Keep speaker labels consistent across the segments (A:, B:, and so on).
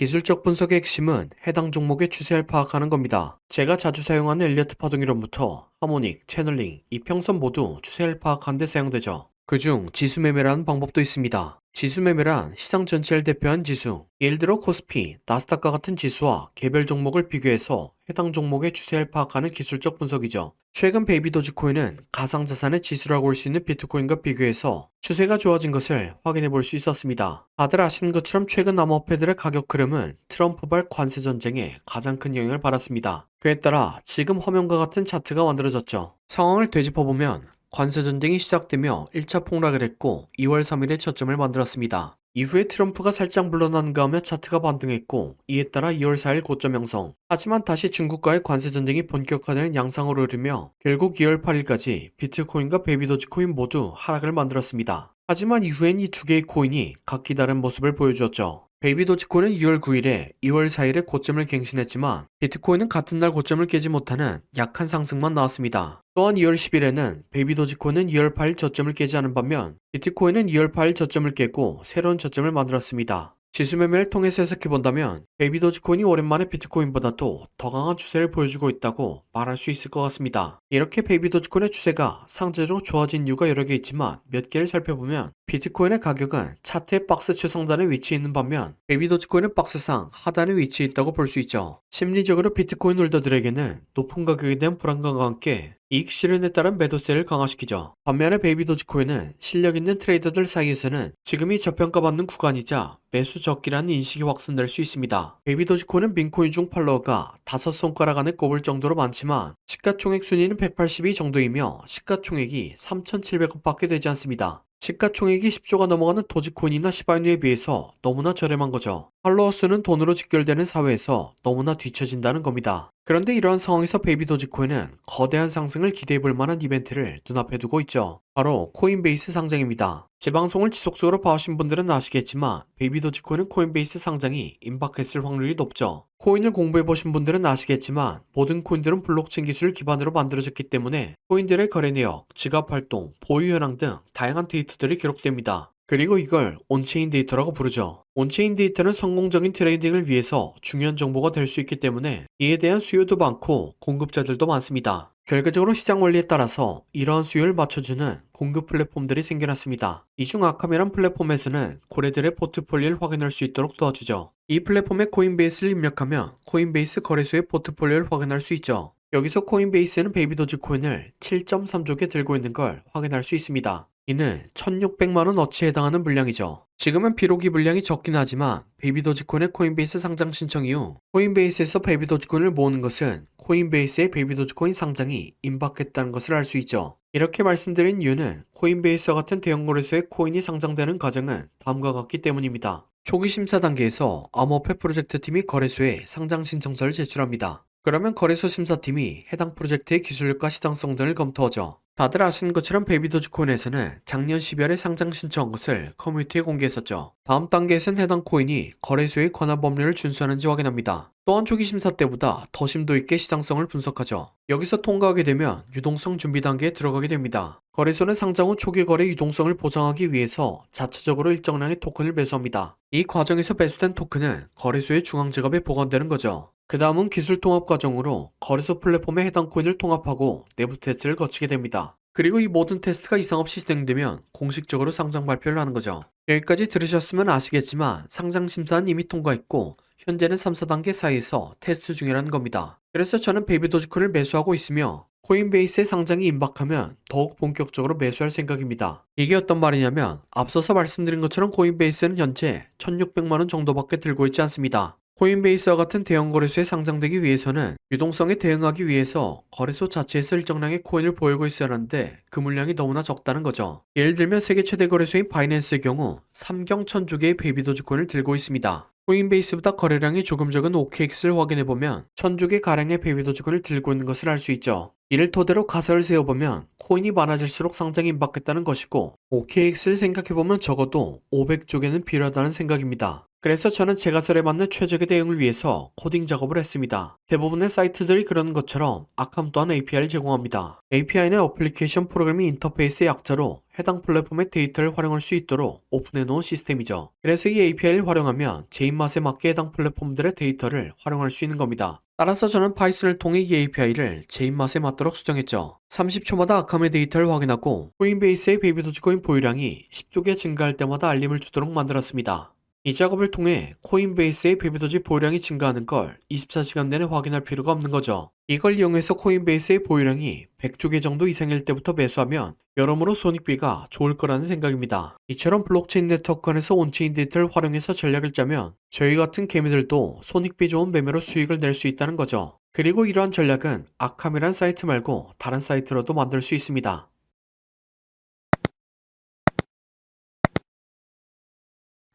A: 기술적 분석의 핵심은 해당 종목의 추세를 파악하는 겁니다. 제가 자주 사용하는 엘리어트 파동 이론부터 하모닉, 채널링, 이평선 모두 추세를 파악하는 데 사용되죠. 그중 지수매매라는 방법도 있습니다. 지수매매란 시장 전체를 대표한 지수, 예를 들어 코스피, 나스닥과 같은 지수와 개별 종목을 비교해서 해당 종목의 추세를 파악하는 기술적 분석이죠. 최근 베이비 도지코인은 가상자산의 지수라고 할 수 있는 비트코인과 비교해서 추세가 좋아진 것을 확인해 볼 수 있었습니다. 다들 아시는 것처럼 최근 암호화폐들의 가격 흐름은 트럼프발 관세 전쟁에 가장 큰 영향을 받았습니다. 그에 따라 지금 화면과 같은 차트가 만들어졌죠. 상황을 되짚어보면 관세 전쟁이 시작되며 1차 폭락을 했고 2월 3일에 저점을 만들었습니다. 이후에 트럼프가 살짝 물러난가 하며 차트가 반등했고 이에 따라 2월 4일 고점 형성. 하지만 다시 중국과의 관세 전쟁이 본격화되는 양상으로 흐르며 결국 2월 8일까지 비트코인과 베이비 도지코인 모두 하락을 만들었습니다. 하지만 이후엔 이 두 개의 코인이 각기 다른 모습을 보여주었죠. 베이비 도지코인은 2월 9일에 2월 4일에 고점을 갱신했지만 비트코인은 같은 날 고점을 깨지 못하는 약한 상승만 나왔습니다. 또한 2월 10일에는 베이비 도지코인은 2월 8일 저점을 깨지 않은 반면 비트코인은 2월 8일 저점을 깨고 새로운 저점을 만들었습니다. 지수 매매를 통해서 해석해본다면 베이비 도지코인이 오랜만에 비트코인보다도 더 강한 추세를 보여주고 있다고 말할 수 있을 것 같습니다. 이렇게 베이비 도지코인의 추세가 상대적으로 좋아진 이유가 여러 개 있지만 몇 개를 살펴보면 비트코인의 가격은 차트의 박스 최상단에 위치해 있는 반면 베이비 도지코인은 박스상 하단에 위치해 있다고 볼 수 있죠. 심리적으로 비트코인 홀더들에게는 높은 가격에 대한 불안감과 함께 이익 실현에 따른 매도세를 강화시키죠. 반면에 베이비 도지코인은 실력 있는 트레이더들 사이에서는 지금이 저평가받는 구간이자 매수 적기라는 인식이 확산될 수 있습니다. 베이비 도지코인은 민코인 중 팔로워가 5손가락 안에 꼽을 정도로 많지만 시가총액 순위는 182 정도이며 시가총액이 3,700억밖에 되지 않습니다. 시가총액이 10조가 넘어가는 도지코인이나 시바이누에 비해서 너무나 저렴한 거죠. 팔로워 수는 돈으로 직결되는 사회에서 너무나 뒤처진다는 겁니다. 그런데 이러한 상황에서 베이비 도지코인은 거대한 상승을 기대해 볼 만한 이벤트를 눈앞에 두고 있죠. 바로 코인베이스 상장입니다. 제 방송을 지속적으로 봐오신 분들은 아시겠지만 베이비 도지코인은 코인베이스 상장이 임박했을 확률이 높죠. 코인을 공부해보신 분들은 아시겠지만 모든 코인들은 블록체인 기술을 기반으로 만들어졌기 때문에 코인들의 거래 내역, 지갑 활동, 보유 현황 등 다양한 데이터들이 기록됩니다. 그리고 이걸 온체인 데이터라고 부르죠. 온체인 데이터는 성공적인 트레이딩을 위해서 중요한 정보가 될 수 있기 때문에 이에 대한 수요도 많고 공급자들도 많습니다. 결과적으로 시장 원리에 따라서 이러한 수요를 맞춰주는 공급 플랫폼들이 생겨났습니다. 이 중 아카메란 플랫폼에서는 고래들의 포트폴리오를 확인할 수 있도록 도와주죠. 이 플랫폼에 코인베이스를 입력하면 코인베이스 거래소의 포트폴리오를 확인할 수 있죠. 여기서 코인베이스는 베이비 도지코인을 7.3조개 들고 있는 걸 확인할 수 있습니다. 이는 1,600만원 어치에 해당하는 물량이죠. 지금은 비록 이 물량이 적긴 하지만 베이비 도지코인의 코인베이스 상장 신청 이후 코인베이스에서 베이비 도지코인을 모으는 것은 코인베이스의 베이비 도지코인 상장이 임박했다는 것을 알 수 있죠. 이렇게 말씀드린 이유는 코인베이스와 같은 대형 거래소에 코인이 상장되는 과정은 다음과 같기 때문입니다. 초기 심사 단계에서 암호화폐 프로젝트 팀이 거래소에 상장 신청서를 제출합니다. 그러면 거래소 심사팀이 해당 프로젝트의 기술력과 시장성 등을 검토하죠. 다들 아시는 것처럼 베이비 도지코인에서는 작년 12월에 상장 신청한 것을 커뮤니티에 공개했었죠. 다음 단계에서는 해당 코인이 거래소의 관할 법률을 준수하는지 확인합니다. 또한 초기 심사 때보다 더 심도 있게 시장성을 분석하죠. 여기서 통과하게 되면 유동성 준비 단계에 들어가게 됩니다. 거래소는 상장 후 초기 거래 유동성을 보장하기 위해서 자체적으로 일정량의 토큰을 매수합니다. 이 과정에서 매수된 토큰은 거래소의 중앙지갑에 보관되는 거죠. 그 다음은 기술 통합 과정으로 거래소 플랫폼에 해당 코인을 통합하고 내부 테스트를 거치게 됩니다. 그리고 이 모든 테스트가 이상 없이 진행되면 공식적으로 상장 발표를 하는 거죠. 여기까지 들으셨으면 아시겠지만 상장 심사는 이미 통과했고 현재는 3, 4단계 사이에서 테스트 중이라는 겁니다. 그래서 저는 베이비 도지코인을 매수하고 있으며 코인베이스의 상장이 임박하면 더욱 본격적으로 매수할 생각입니다. 이게 어떤 말이냐면 앞서서 말씀드린 것처럼 코인베이스는 현재 1,600만원 정도밖에 들고 있지 않습니다. 코인베이스와 같은 대형 거래소에 상장되기 위해서는 유동성에 대응하기 위해서 거래소 자체에서 일정량의 코인을 보유고 있어야 하는데 그 물량이 너무나 적다는 거죠. 예를 들면 세계 최대 거래소인 바이낸스의 경우 3경 1,000조 개의 베이비 도지코인을 들고 있습니다. 코인베이스보다 거래량이 조금 적은 OKX를 확인해보면 1,000조 개 가량의 베이비 도지코인을 들고 있는 것을 알 수 있죠. 이를 토대로 가설을 세워보면 코인이 많아질수록 상장이 임박했다는 것이고 OKX를 생각해보면 적어도 500조 개는 필요하다는 생각입니다. 그래서 저는 제 가설에 맞는 최적의 대응을 위해서 코딩 작업을 했습니다. 대부분의 사이트들이 그러는 것처럼 아캄 또한 API를 제공합니다. API는 어플리케이션 프로그래밍 인터페이스의 약자로 해당 플랫폼의 데이터를 활용할 수 있도록 오픈해 놓은 시스템이죠. 그래서 이 API를 활용하면 제 입맛에 맞게 해당 플랫폼들의 데이터를 활용할 수 있는 겁니다. 따라서 저는 파이썬을 통해 이 API를 제 입맛에 맞도록 수정했죠. 30초마다 아캄의 데이터를 확인하고 코인베이스의 베이비 도지코인 보유량이 10조 개 증가할 때마다 알림을 주도록 만들었습니다. 이 작업을 통해 코인베이스의 베이비도지 보유량이 증가하는 걸 24시간 내내 확인할 필요가 없는 거죠. 이걸 이용해서 코인베이스의 보유량이 100조 개 정도 이상일 때부터 매수하면 여러모로 손익비가 좋을 거라는 생각입니다. 이처럼 블록체인 네트워크 안에서 온체인 데이터를 활용해서 전략을 짜면 저희 같은 개미들도 손익비 좋은 매매로 수익을 낼 수 있다는 거죠. 그리고 이러한 전략은 아캄이란 사이트 말고 다른 사이트로도 만들 수 있습니다.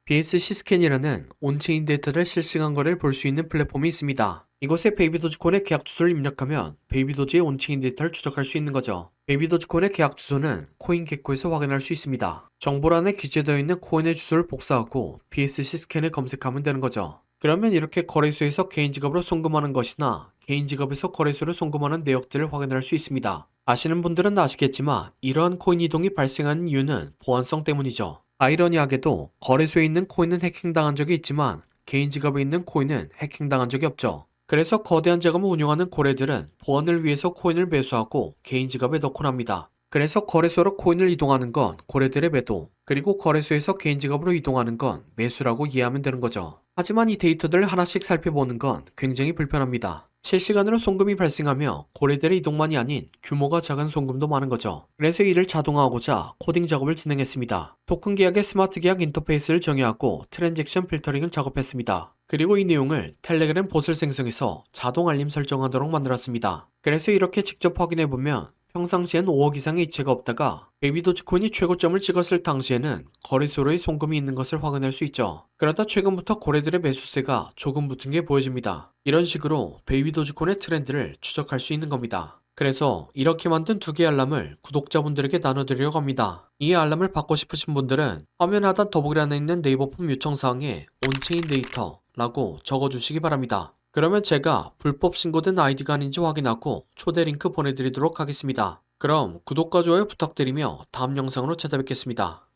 A: BSC 스캔이라는 온체인 데이터를 실시간 거래를 볼 수 있는 플랫폼이 있습니다. 이곳에 베이비도지코인의 계약 주소를 입력하면 베이비도지의 온체인 데이터를 추적할 수 있는 거죠. 베이비도지코인의 계약 주소는 코인게코에서 확인할 수 있습니다. 정보란에 기재되어 있는 코인의 주소를 복사하고 BSC 스캔을 검색하면 되는 거죠. 그러면 이렇게 거래소에서 개인 지갑으로 송금하는 것이나 개인 지갑에서 거래소로 송금하는 내역들을 확인할 수 있습니다. 아시는 분들은 아시겠지만 이러한 코인 이동이 발생하는 이유는 보안성 때문이죠. 아이러니하게도 거래소에 있는 코인은 해킹당한 적이 있지만 개인 지갑에 있는 코인은 해킹당한 적이 없죠. 그래서 거대한 자금을 운용하는 고래들은 보안을 위해서 코인을 매수하고 개인 지갑에 넣곤 합니다. 그래서 거래소로 코인을 이동하는 건 고래들의 매도, 그리고 거래소에서 개인 지갑으로 이동하는 건 매수라고 이해하면 되는 거죠. 하지만 이 데이터들을 하나씩 살펴보는 건 굉장히 불편합니다. 실시간으로 송금이 발생하며 고래들의 이동만이 아닌 규모가 작은 송금도 많은 거죠. 그래서 이를 자동화하고자 코딩 작업을 진행했습니다. 토큰 계약의 스마트 계약 인터페이스를 정의하고 트랜잭션 필터링을 작업했습니다. 그리고 이 내용을 텔레그램 봇을 생성해서 자동 알림 설정하도록 만들었습니다. 그래서 이렇게 직접 확인해보면 평상시엔 5억 이상의 이체가 없다가 베이비도지코인이 최고점을 찍었을 당시에는 거래소로의 송금이 있는 것을 확인할 수 있죠. 그러다 최근부터 고래들의 매수세가 조금 붙은 게 보여집니다. 이런 식으로 베이비도지코인의 트렌드를 추적할 수 있는 겁니다. 그래서 이렇게 만든 두 개의 알람을 구독자분들에게 나눠드리려고 합니다. 이 알람을 받고 싶으신 분들은 화면 하단 더보기란에 있는 네이버 폼 요청사항에 온체인 데이터 라고 적어주시기 바랍니다. 그러면 제가 불법 신고된 아이디가 아닌지 확인하고 초대 링크 보내드리도록 하겠습니다. 그럼 구독과 좋아요 부탁드리며 다음 영상으로 찾아뵙겠습니다.